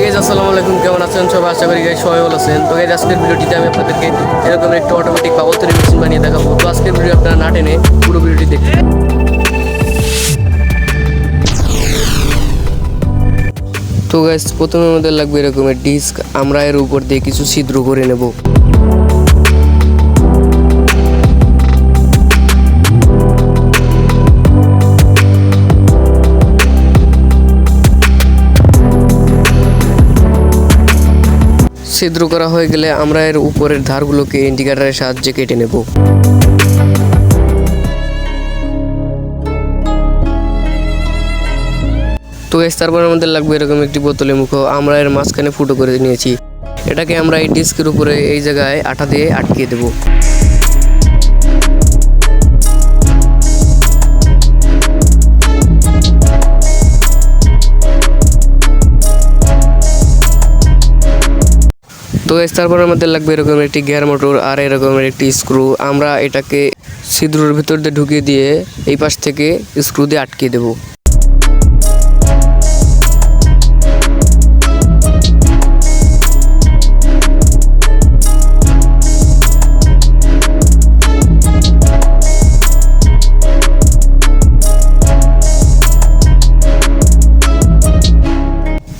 Guys আসসালামু আলাইকুম, কেমন আছেন সবাই? আশা করি গাইস সবাই ভালো আছেন। তো গাইস আজকের ভিডিওটিতে আমি আপনাদেরকে এরকম একটা অটোমেটিক বাবল তৈরি মেশিন বানিয়ে দেখাবো। তো আজকের ভিডিও আপনারা না টেনে পুরো ভিডিওটি দেখতে থাকুন। তো গাইস প্রথমে আমাদের লাগবে এরকমের ডিস্ক। আমরা এর উপর দিয়ে কিছু ছিদ্র করে নেব। ছিদ্র করা হয়ে গেলে আমরা এর উপরের ধারগুলোকে ইন্ডিকেটরের সাহায্যে কেটে নেব। তো গাইস তারপর আমাদের লাগবে এরকম একটি বোতলের মুখো। আমরা এর মাঝখানে ফুটো করে নিয়েছি। এটাকে আমরা এই ডিস্কের উপরে এই জায়গায় আঠা দিয়ে আটকিয়ে দেব। তো তারপর আমাদের লাগবে এরকম একটি গিয়ার মোটর আর এরকমের একটি স্ক্রু। আমরা এটাকে ছিদ্রের ভিতর দিয়ে ঢুকিয়ে দিয়ে এই পাশ থেকে স্ক্রু দিয়ে আটকে দেব।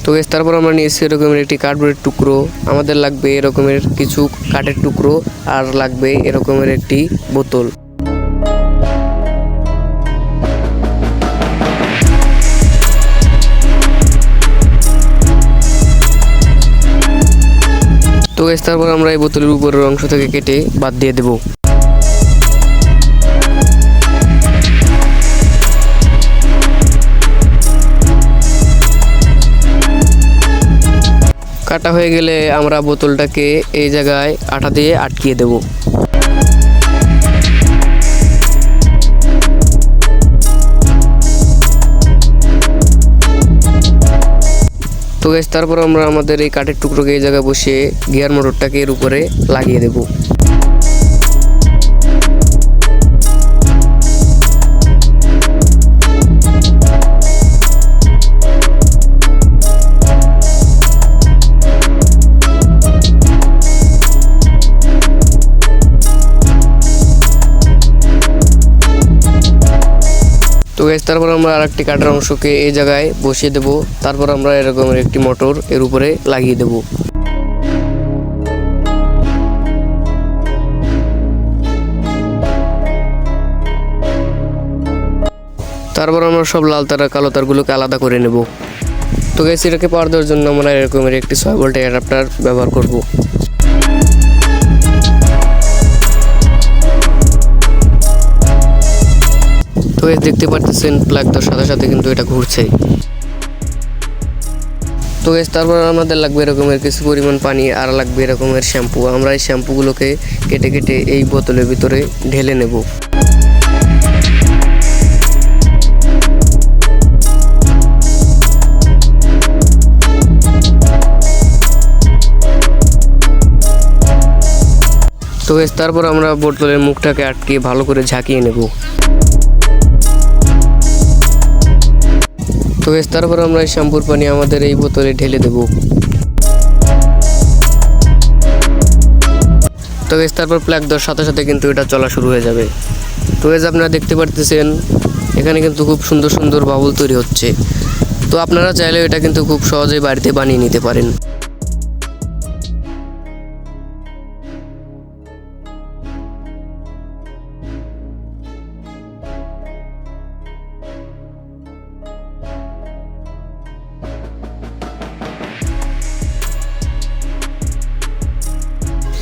তো তারপর আমরা নিয়েছি এরকমের একটি কার্ডবোর্ডের টুকরো। আমাদের লাগবে এরকমের কিছু কাঠের টুকরো আর লাগবে এরকমের একটি বোতল। তো তারপর আমরা এই বোতলের উপরের অংশ থেকে কেটে বাদ দিয়ে দেব। কাটা হয়ে গেলে আমরা বোতলটাকে এই জায়গায় আঠা দিয়ে আটকিয়ে দেব। তো গাইস তারপর আমরা আমাদের এই কাঠের টুকরোকে এই জায়গায় বসিয়ে গিয়ার মোটরটাকে এর উপরে লাগিয়ে দেব। তো গাইস তারপর আমরা আরেকটি কাটার অংশকে এই জায়গায় বসিয়ে দেব। তারপর আমরা এরকমের একটি মোটর এর উপরে লাগিয়ে দেব। তারপর আমরা সব লাল তার আর কালো তারগুলোকে আলাদা করে নেব। তো গাইস এটাকে পাওয়ার দেওয়ার জন্য আমরা এরকমের একটি 6 ভোল্টের অ্যাডাপ্টার ব্যবহার করব। তো দেখতে পাচ্ছেন প্লাগ দেওয়ার সাথে সাথে কিন্তু এটা ঘুরছে। তো তারপর আমাদের লাগবে এরকমের কিছু পরিমাণ পানি আর লাগবে এরকমের শ্যাম্পু। আমরা এই শ্যাম্পুগুলোকে কেটে কেটে এই বোতলের ভিতরে ঢেলে নেব। তো তারপর আমরা বোতলের মুখটাকে আটকে ভালো করে ঝাঁকিয়ে নেব। তো তারপর আমরা এই শ্যাম্পুর পানি আমাদের এই বোতলে ঢেলে দেব। তো তারপর প্লাগ দেওয়ার সাথে সাথে কিন্তু এটা চলা শুরু হয়ে যাবে। তো আপনারা দেখতে পারতেছেন এখানে কিন্তু খুব সুন্দর সুন্দর বাবল তৈরি হচ্ছে। তো আপনারা চাইলে এটা কিন্তু খুব সহজেই বাড়িতে বানিয়ে নিতে পারেন।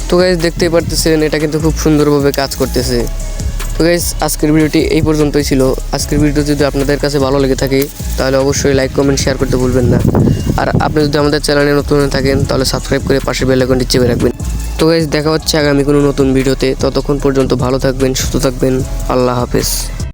তো গাইস দেখতেই পারতেছেন এটা কিন্তু খুব সুন্দরভাবে কাজ করতেছে। তো গাইস আজকের ভিডিওটি এই পর্যন্তই ছিল। আজকের ভিডিও যদি আপনাদের কাছে ভালো লেগে থাকে তাহলে অবশ্যই লাইক কমেন্ট শেয়ার করতে ভুলবেন না। আর আপনি যদি আমাদের চ্যানেলে নতুন হয়ে থাকেন তাহলে সাবস্ক্রাইব করে পাশে বেল আইকনটি চেপে রাখবেন। তো গাইস দেখা হচ্ছে আগামী কোনো নতুন ভিডিওতে। ততক্ষণ পর্যন্ত ভালো থাকবেন, সুস্থ থাকবেন। আল্লাহ হাফেজ।